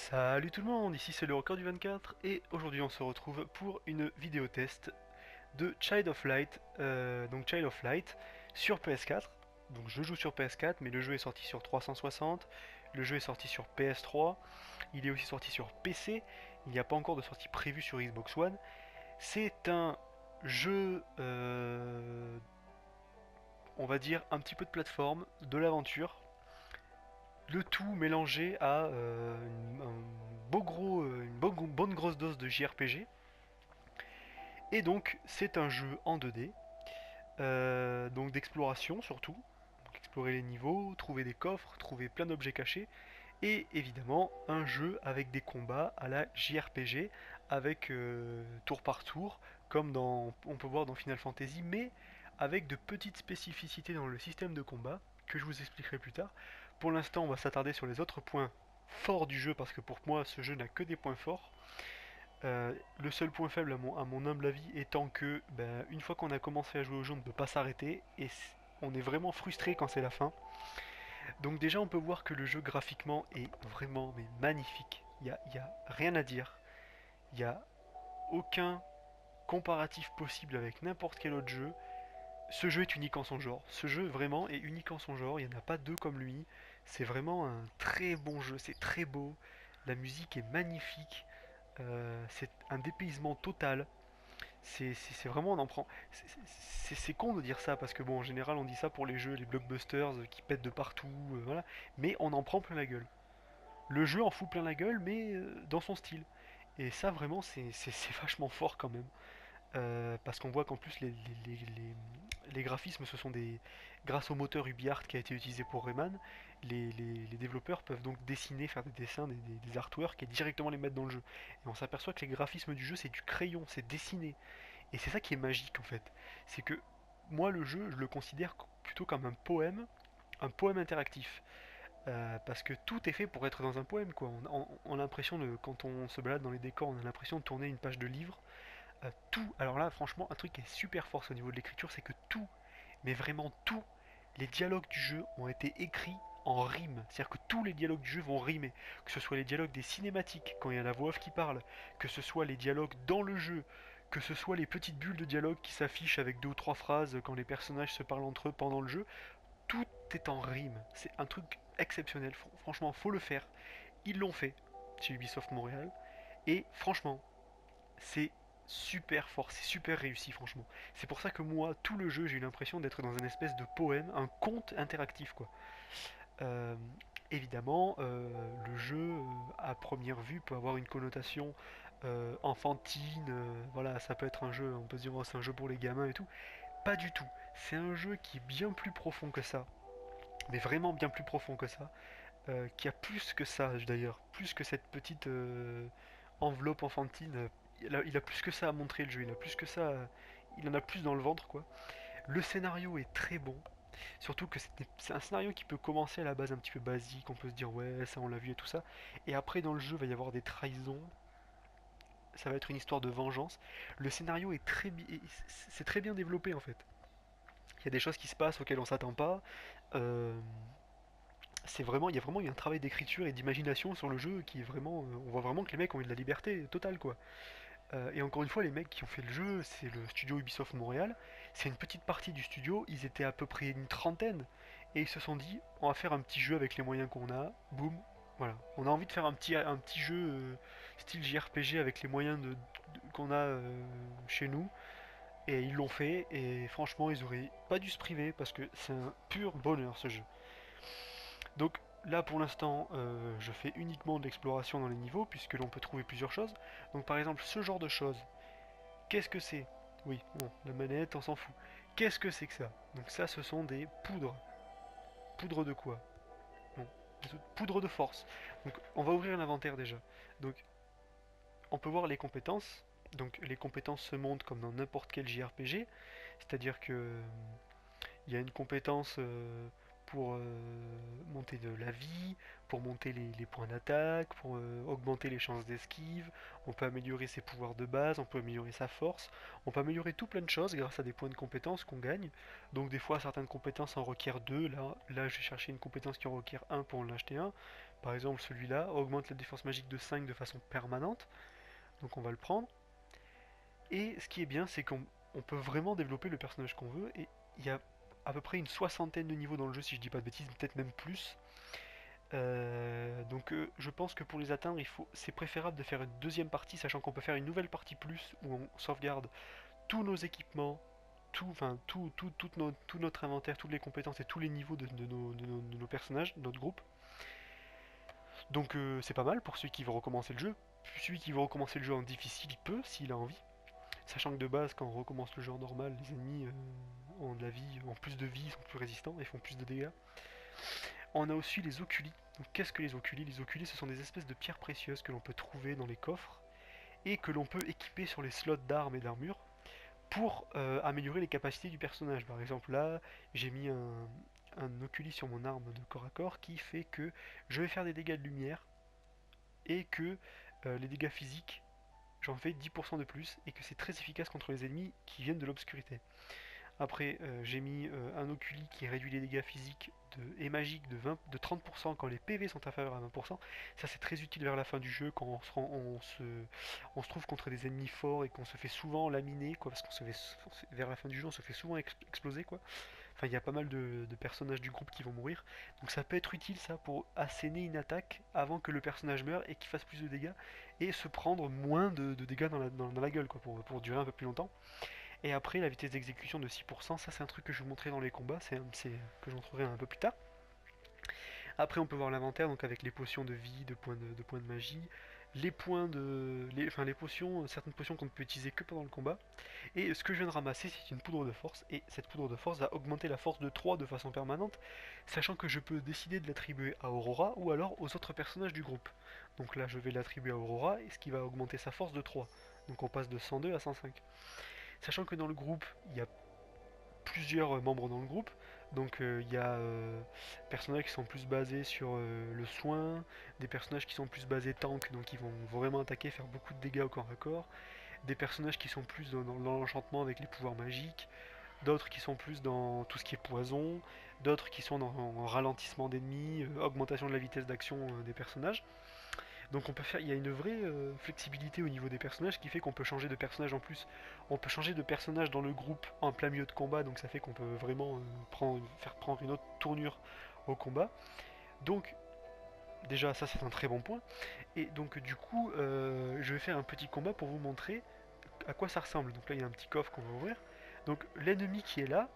Salut tout le monde, ici c'est le record du 24 et aujourd'hui on se retrouve pour une vidéo test de Child of Light, donc Child of Light sur PS4. Donc je joue sur PS4 mais le jeu est sorti sur 360, le jeu est sorti sur PS3, il est aussi sorti sur PC, il n'y a pas encore de sortie prévue sur Xbox One. C'est un jeu, on va dire un petit peu de plateforme, de l'aventure, le tout mélangé à une bonne grosse dose de JRPG. Et donc c'est un jeu en 2D, donc d'exploration surtout. Donc, explorer les niveaux, trouver des coffres, trouver plein d'objets cachés. Et évidemment un jeu avec des combats à la JRPG, avec tour par tour, comme on peut voir dans Final Fantasy, mais avec de petites spécificités dans le système de combat que je vous expliquerai plus tard. Pour l'instant, on va s'attarder sur les autres points forts du jeu parce que pour moi, ce jeu n'a que des points forts. Le seul point faible, à mon humble avis, étant que une fois qu'on a commencé à jouer au jeu, on ne peut pas s'arrêter et on est vraiment frustré quand c'est la fin. Donc déjà, on peut voir que le jeu graphiquement est vraiment mais magnifique. Il y a rien à dire. Il n'y a aucun comparatif possible avec n'importe quel autre jeu. Ce jeu est unique en son genre. Ce jeu vraiment est unique en son genre. Il n'y en a pas deux comme lui. C'est vraiment un très bon jeu. C'est très beau. La musique est magnifique. C'est un dépaysement total. C'est vraiment, on en prend. C'est con de dire ça parce que bon, en général, on dit ça pour les jeux, les blockbusters qui pètent de partout, voilà. Mais on en prend plein la gueule. Le jeu en fout plein la gueule, mais dans son style. Et ça, vraiment, c'est vachement fort quand même. Parce qu'on voit qu'en plus les graphismes, ce sont des, grâce au moteur UbiArt qui a été utilisé pour Rayman, les développeurs peuvent donc dessiner, faire des dessins, des artworks et directement les mettre dans le jeu. Et on s'aperçoit que les graphismes du jeu, c'est du crayon, c'est dessiné. Et c'est ça qui est magique en fait. C'est que moi, le jeu, je le considère plutôt comme un poème interactif. Parce que tout est fait pour être dans un poème, quoi. On a l'impression de, quand on se balade dans les décors, on a l'impression de tourner une page de livre. Tout, alors là, franchement, un truc qui est super fort au niveau de l'écriture, c'est que tout, mais vraiment tout, les dialogues du jeu ont été écrits en rime. C'est-à-dire que tous les dialogues du jeu vont rimer. Que ce soit les dialogues des cinématiques, quand il y a la voix off qui parle, que ce soit les dialogues dans le jeu, que ce soit les petites bulles de dialogue qui s'affichent avec deux ou trois phrases quand les personnages se parlent entre eux pendant le jeu, tout est en rime. C'est un truc exceptionnel. Franchement, faut le faire. Ils l'ont fait chez Ubisoft Montréal. Et franchement, c'est super fort, c'est super réussi franchement. C'est pour ça que moi, tout le jeu, j'ai eu l'impression d'être dans une espèce de poème, un conte interactif quoi. Euh, Évidemment, le jeu, à première vue, peut avoir une connotation enfantine, voilà, ça peut être un jeu, on peut se dire oh, c'est un jeu pour les gamins et tout. Pas du tout. C'est un jeu qui est bien plus profond que ça, mais vraiment bien plus profond que ça, qui a plus que ça d'ailleurs, plus que cette petite enveloppe enfantine. Il a plus que ça à montrer le jeu, il a plus que ça, il en a plus dans le ventre quoi. Le scénario est très bon, surtout que c'est un scénario qui peut commencer à la base un petit peu basique, on peut se dire ouais ça on l'a vu et tout ça, et après dans le jeu il va y avoir des trahisons, ça va être une histoire de vengeance. Le scénario est c'est très bien développé en fait. Il y a des choses qui se passent auxquelles on s'attend pas. Euh, il y a vraiment eu un travail d'écriture et d'imagination sur le jeu qui est vraiment, on voit vraiment que les mecs ont eu de la liberté totale quoi. Et encore une fois, les mecs qui ont fait le jeu, c'est le studio Ubisoft Montréal. C'est une petite partie du studio, ils étaient à peu près une trentaine. Et ils se sont dit, on va faire un petit jeu avec les moyens qu'on a. Boum, voilà. On a envie de faire un petit jeu style JRPG avec les moyens qu'on a chez nous. Et ils l'ont fait, et franchement, ils auraient pas dû se priver parce que c'est un pur bonheur ce jeu. Donc là pour l'instant je fais uniquement de l'exploration dans les niveaux puisque l'on peut trouver plusieurs choses. Donc par exemple ce genre de choses, qu'est-ce que c'est? Oui, bon, la manette on s'en fout. Qu'est-ce que c'est que ça? Donc ça ce sont des poudres. Poudres de quoi? Bon, poudre de force. Donc on va ouvrir l'inventaire déjà. Donc on peut voir les compétences. Donc les compétences se montent comme dans n'importe quel JRPG. C'est-à-dire que il y a une compétence pour monter de la vie, pour monter les points d'attaque, pour augmenter les chances d'esquive. On peut améliorer ses pouvoirs de base, on peut améliorer sa force. On peut améliorer tout plein de choses grâce à des points de compétence qu'on gagne. Donc des fois certaines compétences en requièrent deux. Là je vais chercher une compétence qui en requiert un pour en acheter un. Par exemple, celui-là augmente la défense magique de 5 de façon permanente, donc on va le prendre. Et ce qui est bien, c'est qu'on peut vraiment développer le personnage qu'on veut, et il y a à peu près une soixantaine de niveaux dans le jeu, si je dis pas de bêtises, peut-être même plus. Je pense que pour les atteindre, c'est préférable de faire une deuxième partie, sachant qu'on peut faire une nouvelle partie plus, où on sauvegarde tous nos équipements, tout notre inventaire, toutes les compétences et tous les niveaux de nos personnages, de notre groupe. C'est pas mal pour celui qui veut recommencer le jeu. Celui qui veut recommencer le jeu en difficile, il peut, s'il a envie. Sachant que de base, quand on recommence le jeu en normal, les ennemis ont de la vie, ont plus de vie, sont plus résistants et font plus de dégâts. On a aussi les oculis. Donc qu'est-ce que les oculis? Les oculis, ce sont des espèces de pierres précieuses que l'on peut trouver dans les coffres et que l'on peut équiper sur les slots d'armes et d'armure pour améliorer les capacités du personnage. Par exemple là, j'ai mis un oculi sur mon arme de corps à corps qui fait que je vais faire des dégâts de lumière et que les dégâts physiques, j'en fais 10% de plus et que c'est très efficace contre les ennemis qui viennent de l'obscurité. Après, j'ai mis un oculi qui réduit les dégâts physiques et magiques de 30% quand les PV sont inférieurs à 20%. Ça, c'est très utile vers la fin du jeu quand on se trouve contre des ennemis forts et qu'on se fait souvent laminer, quoi, parce vers la fin du jeu, on se fait souvent exploser, quoi. Enfin, il y a pas mal de personnages du groupe qui vont mourir. Donc ça peut être utile, ça, pour asséner une attaque avant que le personnage meure et qu'il fasse plus de dégâts et se prendre moins de dégâts dans la gueule, quoi, pour durer un peu plus longtemps. Et après, la vitesse d'exécution de 6%, ça c'est un truc que je vous montrerai dans les combats, que je montrerai un peu plus tard. Après, on peut voir l'inventaire, donc avec les potions de vie, de points de magie, les points enfin les potions, certaines potions qu'on ne peut utiliser que pendant le combat. Et ce que je viens de ramasser, c'est une poudre de force, et cette poudre de force va augmenter la force de 3 de façon permanente, sachant que je peux décider de l'attribuer à Aurora ou alors aux autres personnages du groupe. Donc là, je vais l'attribuer à Aurora, ce qui va augmenter sa force de 3. Donc on passe de 102 à 105. Sachant que dans le groupe, il y a plusieurs membres dans le groupe. Donc il y a des personnages qui sont plus basés sur le soin, des personnages qui sont plus basés tank, donc ils vont vraiment attaquer, faire beaucoup de dégâts au corps à corps, des personnages qui sont plus dans l'enchantement avec les pouvoirs magiques, d'autres qui sont plus dans tout ce qui est poison, d'autres qui sont dans ralentissement d'ennemis, augmentation de la vitesse d'action des personnages. Donc il y a une vraie flexibilité au niveau des personnages qui fait qu'on peut changer de personnage en plus. On peut changer de personnage dans le groupe en plein milieu de combat, donc ça fait qu'on peut vraiment faire prendre une autre tournure au combat. Donc déjà ça c'est un très bon point. Et donc du coup je vais faire un petit combat pour vous montrer à quoi ça ressemble. Donc là il y a un petit coffre qu'on va ouvrir. Donc l'ennemi qui est là,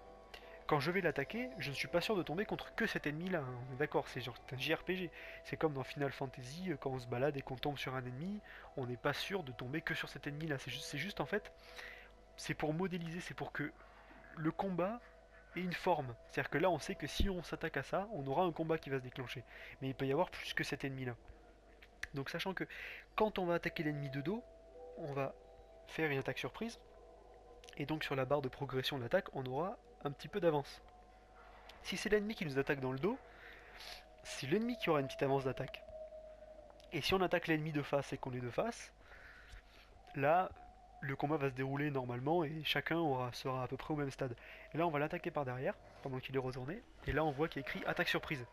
quand je vais l'attaquer, je ne suis pas sûr de tomber contre que cet ennemi-là, hein. On est d'accord, c'est genre un JRPG. C'est comme dans Final Fantasy, quand on se balade et qu'on tombe sur un ennemi, on n'est pas sûr de tomber que sur cet ennemi-là. C'est juste en fait, c'est pour modéliser, c'est pour que le combat ait une forme. C'est-à-dire que là, on sait que si on s'attaque à ça, on aura un combat qui va se déclencher. Mais il peut y avoir plus que cet ennemi-là. Donc sachant que quand on va attaquer l'ennemi de dos, on va faire une attaque surprise. Et donc sur la barre de progression de l'attaque, on aura un petit peu d'avance. Si c'est l'ennemi qui nous attaque dans le dos, c'est l'ennemi qui aura une petite avance d'attaque. Et si on attaque l'ennemi de face et qu'on est de face, là, le combat va se dérouler normalement et chacun sera à peu près au même stade. Et là, on va l'attaquer par derrière, pendant qu'il est retourné, et là, on voit qu'il y a écrit attaque surprise.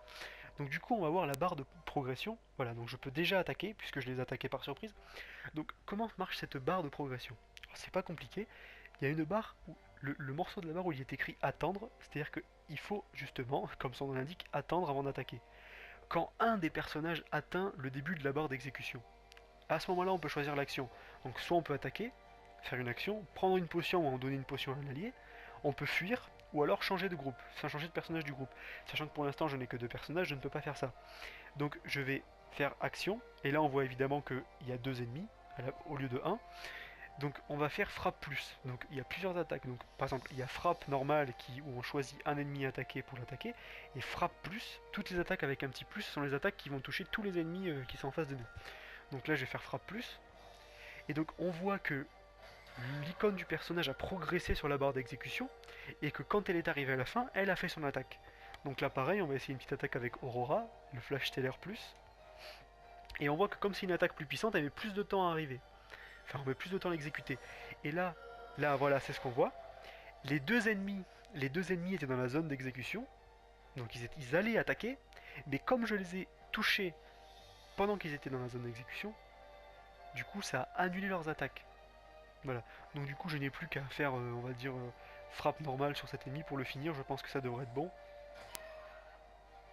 Donc du coup, on va voir la barre de progression. Voilà, donc je peux déjà attaquer, puisque je les ai attaqués par surprise. Donc comment marche cette barre de progression? C'est pas compliqué, il y a une barre où le morceau de la barre où il est écrit attendre, c'est-à-dire qu'il faut justement, comme son nom l'indique, attendre avant d'attaquer. Quand un des personnages atteint le début de la barre d'exécution, à ce moment-là on peut choisir l'action. Donc soit on peut attaquer, faire une action, prendre une potion ou en donner une potion à un allié, on peut fuir, ou alors changer de groupe, enfin changer de personnage du groupe. Sachant que pour l'instant je n'ai que deux personnages, je ne peux pas faire ça. Donc je vais faire action, et là on voit évidemment qu'il y a deux ennemis au lieu de un. Donc on va faire frappe plus. Donc il y a plusieurs attaques. Donc par exemple il y a frappe normale où on choisit un ennemi attaqué pour l'attaquer. Et frappe plus, toutes les attaques avec un petit plus sont les attaques qui vont toucher tous les ennemis qui sont en face de nous. Donc là je vais faire frappe plus. Et donc on voit que l'icône du personnage a progressé sur la barre d'exécution. Et que quand elle est arrivée à la fin, elle a fait son attaque. Donc là pareil, on va essayer une petite attaque avec Aurora, le flash stellaire plus. Et on voit que comme c'est une attaque plus puissante, elle met plus de temps à arriver. Enfin, on met plus de temps à l'exécuter. Et là, voilà, c'est ce qu'on voit. Les deux ennemis étaient dans la zone d'exécution, donc ils allaient attaquer, mais comme je les ai touchés pendant qu'ils étaient dans la zone d'exécution. Du coup, ça a annulé leurs attaques. Voilà. Donc du coup, je n'ai plus qu'à faire, on va dire, frappe normale sur cet ennemi pour le finir. Je pense que ça devrait être bon.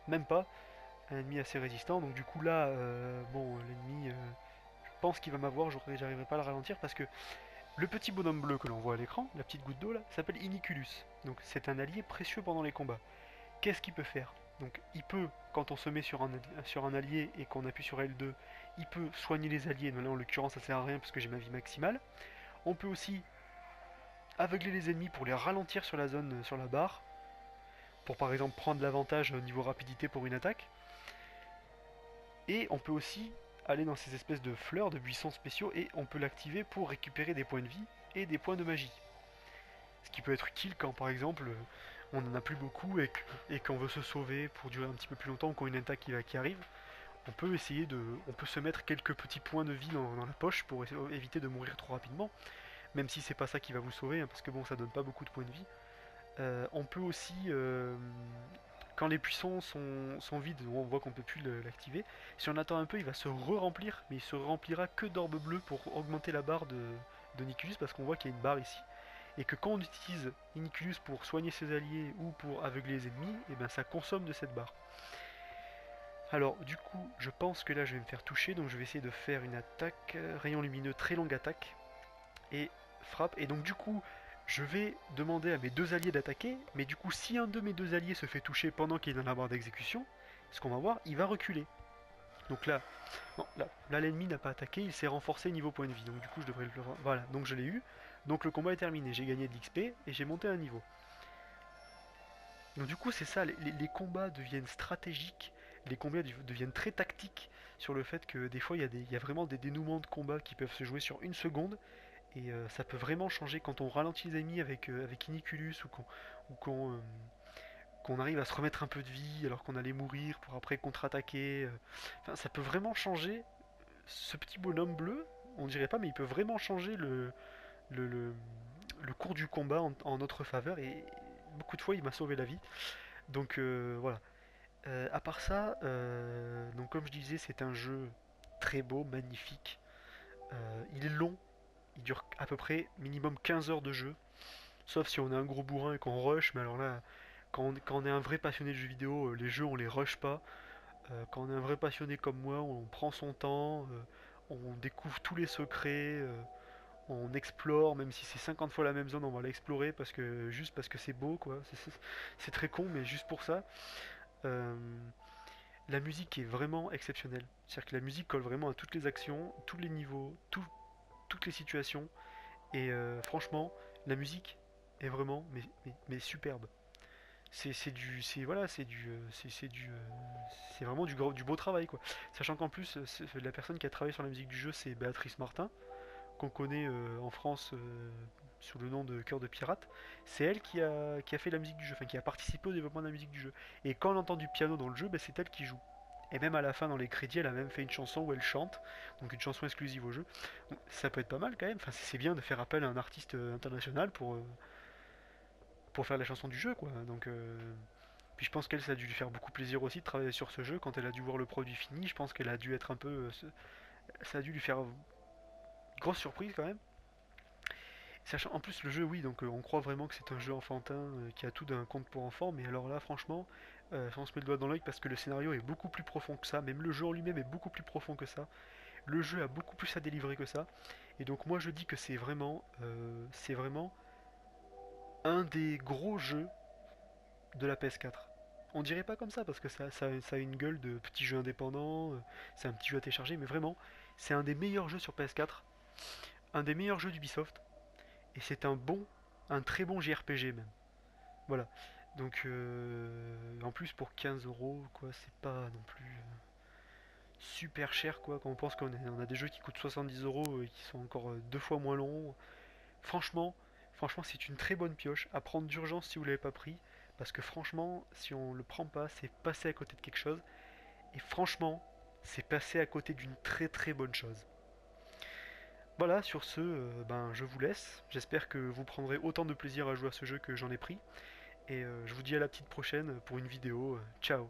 Même pas. Un ennemi assez résistant. Donc du coup là, bon, l'ennemi, je pense qu'il va m'avoir. J'arriverai pas à le ralentir parce que le petit bonhomme bleu que l'on voit à l'écran, la petite goutte d'eau là, s'appelle Iniculus. Donc c'est un allié précieux pendant les combats. Qu'est-ce qu'il peut faire? Donc il peut, quand on se met sur un allié et qu'on appuie sur L2, il peut soigner les alliés. Mais là en l'occurrence ça sert à rien parce que j'ai ma vie maximale. On peut aussi aveugler les ennemis pour les ralentir sur la zone, sur la barre. Pour par exemple prendre l'avantage au niveau rapidité pour une attaque. Et on peut aussi aller dans ces espèces de fleurs, de buissons spéciaux, et on peut l'activer pour récupérer des points de vie et des points de magie. Ce qui peut être utile quand par exemple on n'en a plus beaucoup et qu'on veut se sauver pour durer un petit peu plus longtemps ou qu'on a une attaque qui arrive. On peut essayer de. On peut se mettre quelques petits points de vie dans la poche pour éviter de mourir trop rapidement. Même si c'est pas ça qui va vous sauver, hein, parce que bon ça donne pas beaucoup de points de vie. On peut aussi, quand les buissons sont vides, on voit qu'on peut plus l'activer. Si on attend un peu, il va se re-remplir, mais il se remplira que d'orbes bleus pour augmenter la barre de Niculus, parce qu'on voit qu'il y a une barre ici. Et que quand on utilise Iniculus pour soigner ses alliés ou pour aveugler les ennemis, et ben ça consomme de cette barre. Alors du coup, je pense que là je vais me faire toucher, donc je vais essayer de faire une attaque, rayon lumineux, très longue attaque, et frappe. Et donc du coup, je vais demander à mes deux alliés d'attaquer, mais du coup, si un de mes deux alliés se fait toucher pendant qu'il est dans la barre d'exécution, ce qu'on va voir, il va reculer. Donc là, non, là l'ennemi n'a pas attaqué, il s'est renforcé niveau point de vie. Donc du coup, je devrais le... Voilà, donc je l'ai eu. Donc le combat est terminé, j'ai gagné de l'XP et j'ai monté un niveau. Donc du coup, c'est ça, les combats deviennent stratégiques, les combats deviennent très tactiques sur le fait que des fois, il y a vraiment des dénouements de combats qui peuvent se jouer sur une seconde. Et ça peut vraiment changer quand on ralentit les ennemis avec Iniculus ou qu'on arrive à se remettre un peu de vie alors qu'on allait mourir pour après contre-attaquer. Enfin, ça peut vraiment changer. Ce petit bonhomme bleu, on dirait pas, mais il peut vraiment changer le, le- le cours du combat en notre faveur. Et beaucoup de fois, il m'a sauvé la vie. Donc voilà. À part ça, donc comme je disais, c'est un jeu très beau, magnifique. Il est long, il dure à peu près minimum 15 heures de jeu. Sauf si on est un gros bourrin et qu'on rush, mais alors là, quand on est un vrai passionné de jeux vidéo, les jeux on les rush pas. Quand on est un vrai passionné comme moi, on prend son temps, on découvre tous les secrets, on explore, même si c'est 50 fois la même zone, on va l'explorer parce que juste parce que c'est beau quoi. C'est très con, mais juste pour ça. Euh, la musique est vraiment exceptionnelle. C'est-à-dire que la musique colle vraiment à toutes les actions, tous les niveaux, toutes les situations. Et franchement, la musique est vraiment mais superbe. C'est du c'est voilà, c'est vraiment du beau travail quoi. Sachant qu'en plus la personne qui a travaillé sur la musique du jeu, c'est Béatrice Martin, qu'on connaît en France sous le nom de Cœur de Pirate. C'est elle qui a fait la musique du jeu, enfin qui a participé au développement de la musique du jeu. Et quand on entend du piano dans le jeu, bah, c'est elle qui joue. Et même à la fin, dans les crédits, elle a même fait une chanson où elle chante, donc une chanson exclusive au jeu. Donc, ça peut être pas mal quand même. Enfin, c'est bien de faire appel à un artiste international pour faire la chanson du jeu, quoi. Donc, puis je pense qu'elle, ça a dû lui faire beaucoup plaisir aussi de travailler sur ce jeu. Quand elle a dû voir le produit fini, je pense qu'elle a dû être un peu, ça a dû lui faire une grosse surprise quand même. Sachant en plus le jeu, oui, donc on croit vraiment que c'est un jeu enfantin qui a tout d'un conte pour enfants, mais alors là, franchement, on se met le doigt dans l'œil parce que le scénario est beaucoup plus profond que ça. Même le jeu en lui-même est beaucoup plus profond que ça. Le jeu a beaucoup plus à délivrer que ça. Et donc moi je dis que c'est vraiment un des gros jeux de la PS4. On dirait pas comme ça parce que ça a une gueule de petit jeu indépendant, c'est un petit jeu à télécharger, mais vraiment, c'est un des meilleurs jeux sur PS4, un des meilleurs jeux d'Ubisoft, et c'est un très bon JRPG même. Voilà. Donc en plus pour 15 euros, quoi, c'est pas non plus super cher quoi. Quand on pense qu'on a des jeux qui coûtent 70 euros et qui sont encore deux fois moins longs, Franchement, franchement, c'est une très bonne pioche à prendre d'urgence si vous l'avez pas pris, parce que franchement, si on le prend pas, c'est passer à côté de quelque chose. Et franchement, c'est passer à côté d'une très très bonne chose. Voilà, sur ce, ben je vous laisse. J'espère que vous prendrez autant de plaisir à jouer à ce jeu que j'en ai pris. Et je vous dis à la petite prochaine pour une vidéo. Ciao.